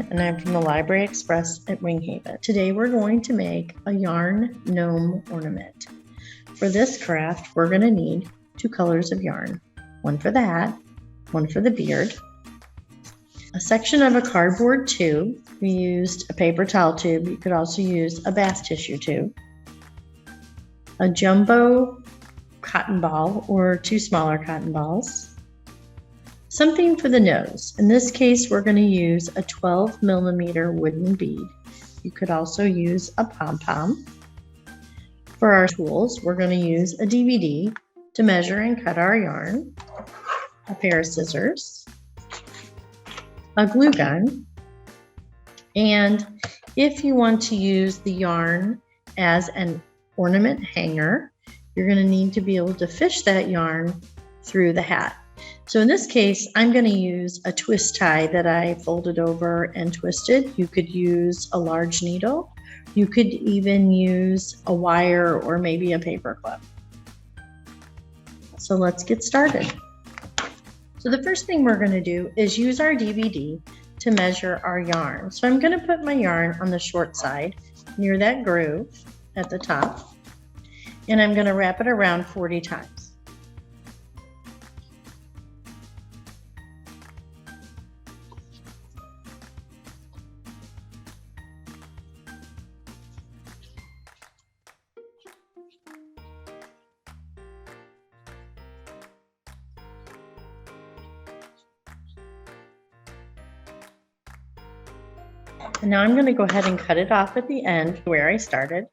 Ornament, and I'm from the Library Express at Winghaven. Today we're going to make a yarn gnome ornament. For this craft, we're going to need 2 colors of yarn, one for the hat, one for the beard, a section of a cardboard tube. We used a paper towel tube. You could also use a bath tissue tube, a jumbo cotton ball or 2 smaller cotton balls, something for the nose. In this case, we're going to use a 12mm wooden bead. You could also use a pom-pom. For our tools, we're going to use a DVD to measure and cut our yarn, a pair of scissors, a glue gun, and if you want to use the yarn as an ornament hanger, you're going to need to be able to fish that yarn through the hat. So in this case, I'm going to use a twist tie that I folded over and twisted. You could use a large needle. You could even use a wire or maybe a paper clip. So let's get started. So the first thing we're going to do is use our DVD to measure our yarn. So I'm going to put my yarn on the short side near that groove at the top, and I'm going to wrap it around 40 times. And now I'm going to go ahead and cut it off at the end where I started.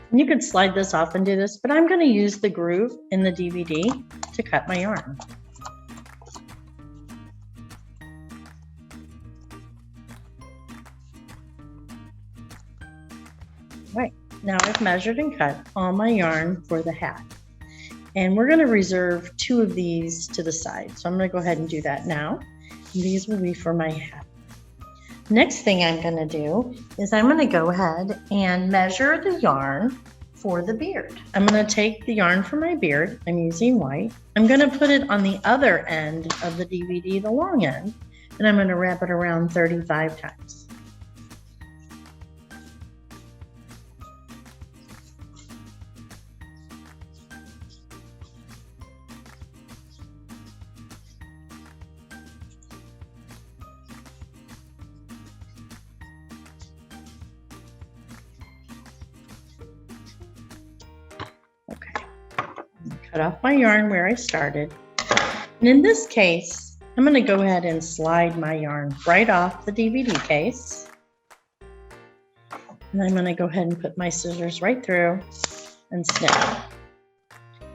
And you could slide this off and do this, but I'm going to use the groove in the DVD to cut my yarn. Right, now I've measured and cut all my yarn for the hat. And we're going to reserve 2 of these to the side. So I'm going to go ahead and do that now. These will be for my hat. Next thing I'm going to do is I'm going to go ahead and measure the yarn for the beard. I'm going to take the yarn for my beard. I'm using white. I'm going to put it on the other end of the DVD, the long end, and I'm going to wrap it around 35 times. Cut off my yarn where I started. And in this case, I'm going to go ahead and slide my yarn right off the DVD case. And I'm going to go ahead and put my scissors right through and snip.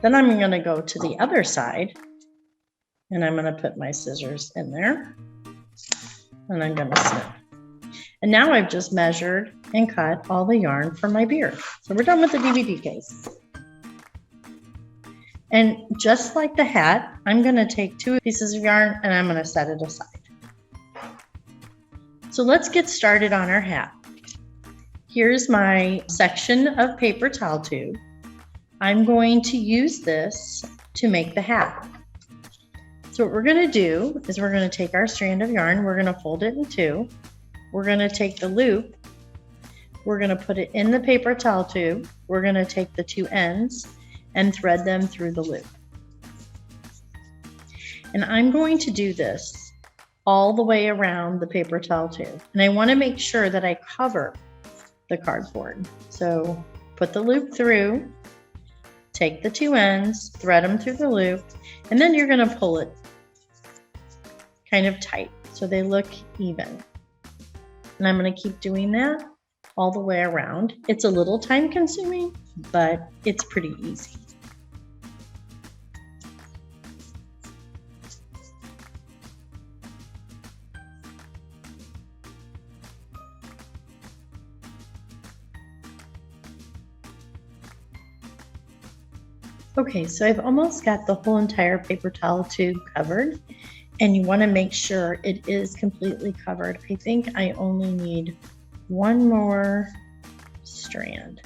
Then I'm going to go to the other side and I'm going to put my scissors in there and I'm going to snip. And now I've just measured and cut all the yarn for my beard. So we're done with the DVD case. And just like the hat, I'm going to take 2 pieces of yarn and I'm going to set it aside. So let's get started on our hat. Here's my section of paper towel tube. I'm going to use this to make the hat. So what we're going to do is we're going to take our strand of yarn, we're going to fold it in 2. We're going to take the loop, we're going to put it in the paper towel tube, we're going to take the 2 ends and thread them through the loop. And I'm going to do this all the way around the paper towel tube. And I want to make sure that I cover the cardboard. So put the loop through, take the 2 ends, thread them through the loop, and then you're going to pull it kind of tight so they look even. And I'm going to keep doing that all the way around. It's a little time consuming, but it's pretty easy. Okay, so I've almost got the whole entire paper towel tube covered, and you want to make sure it is completely covered. I think I only need 1 more strand.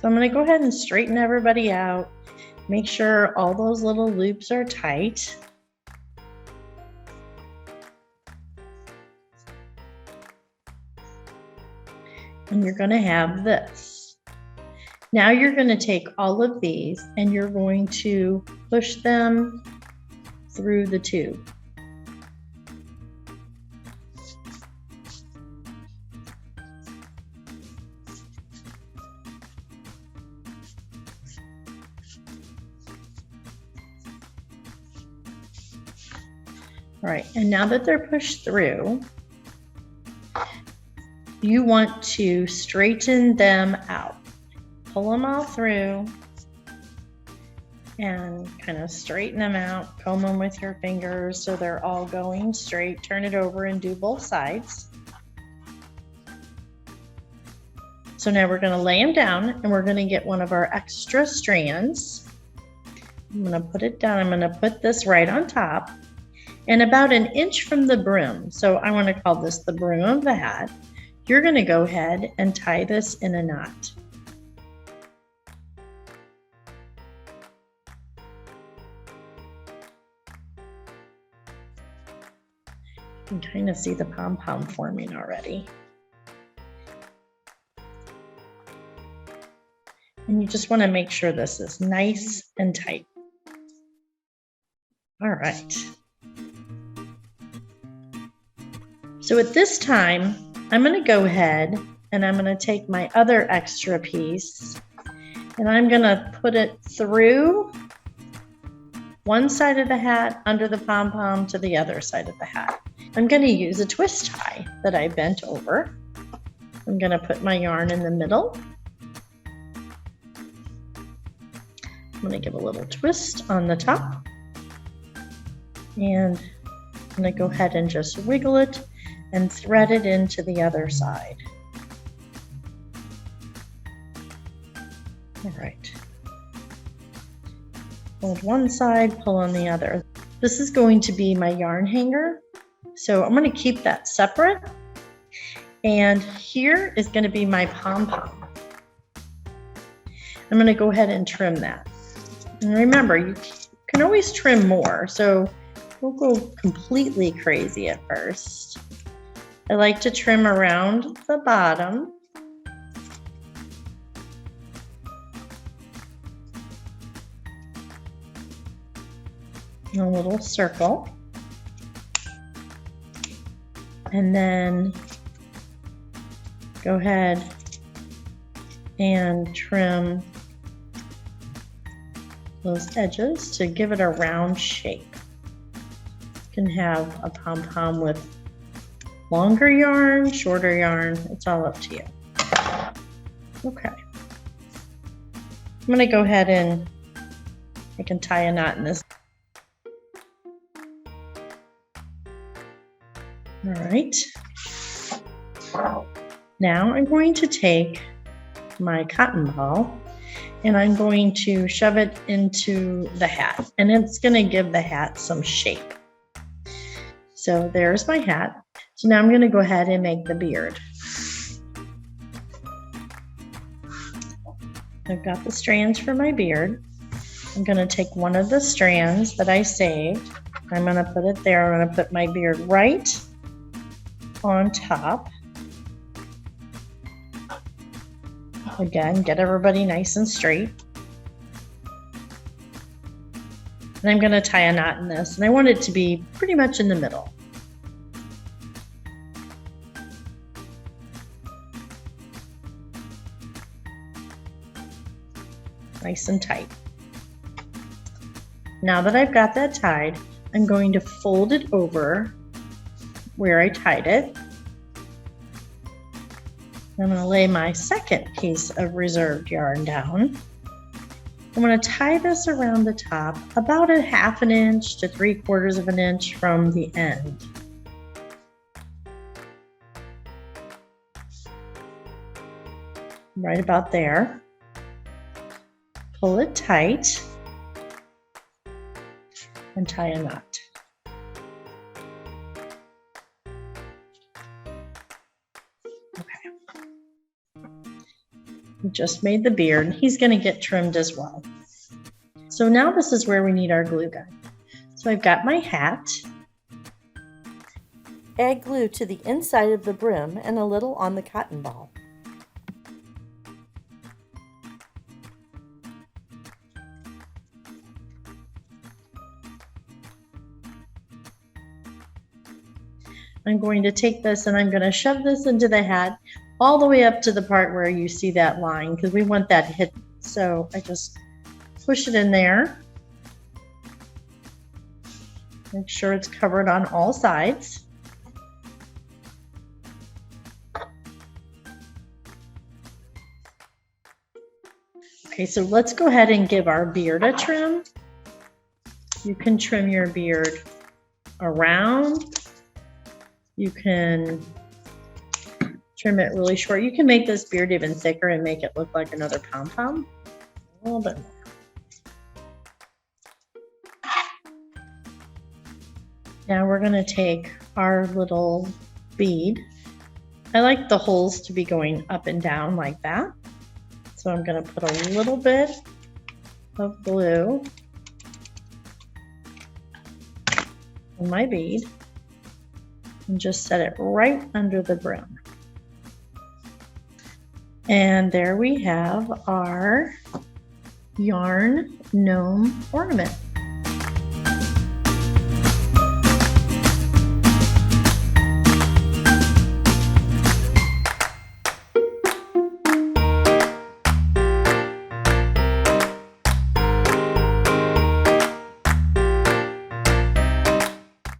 So I'm going to go ahead and straighten everybody out. Make sure all those little loops are tight. And you're going to have this. Now you're going to take all of these and you're going to push them through the tube. All right, and now that they're pushed through, you want to straighten them out. Pull them all through and kind of straighten them out. Comb them with your fingers so they're all going straight. Turn it over and do both sides. So now we're going to lay them down and we're going to get one of our extra strands. I'm going to put it down. I'm going to put this right on top and about 1 inch from the brim. So I want to call this the brim of the hat. You're going to go ahead and tie this in a knot. You can kind of see the pom-pom forming already. And you just want to make sure this is nice and tight. All right. So at this time, I'm going to go ahead and I'm going to take my other extra piece and I'm going to put it through one side of the hat under the pom-pom to the other side of the hat. I'm going to use a twist tie that I bent over. I'm going to put my yarn in the middle. I'm going to give a little twist on the top. And I'm going to go ahead and just wiggle it and thread it into the other side. All right. Hold one side, pull on the other. This is going to be my yarn hanger. So I'm going to keep that separate. And here is going to be my pom-pom. I'm going to go ahead and trim that. And remember, you can always trim more. So don't go completely crazy at first. I like to trim around the bottom. In a little circle. And then go ahead and trim those edges to give it a round shape. You can have a pom-pom with longer yarn, shorter yarn, it's all up to you. Okay. I'm going to go ahead and I can tie a knot in this. All right. Now I'm going to take my cotton ball and I'm going to shove it into the hat and it's going to give the hat some shape. So there's my hat. So now I'm going to go ahead and make the beard. I've got the strands for my beard. I'm going to take one of the strands that I saved. I'm going to put it there. I'm going to put my beard right on top. Again, get everybody nice and straight. And I'm going to tie a knot in this, and I want it to be pretty much in the middle. Nice and tight. Now that I've got that tied, I'm going to fold it over where I tied it. I'm going to lay my second piece of reserved yarn down. I'm going to tie this around the top about 1/2 inch to 3/4 inch from the end. Right about there. Pull it tight and tie a knot. just made the beard. He's going to get trimmed as well. So now this is where we need our glue gun. So I've got my hat. Add glue to the inside of the brim and a little on the cotton ball. I'm going to take this and I'm going to shove this into the hat all the way up to the part where you see that line because we want that hidden. So I just push it in there. Make sure it's covered on all sides. Okay, so let's go ahead and give our beard a trim. You can trim your beard around. You can trim it really short. You can make this beard even thicker and make it look like another pom-pom. A little bit more. Now we're going to take our little bead. I like the holes to be going up and down like that. So I'm going to put a little bit of glue in my bead and just set it right under the brim. And there we have our yarn gnome ornament.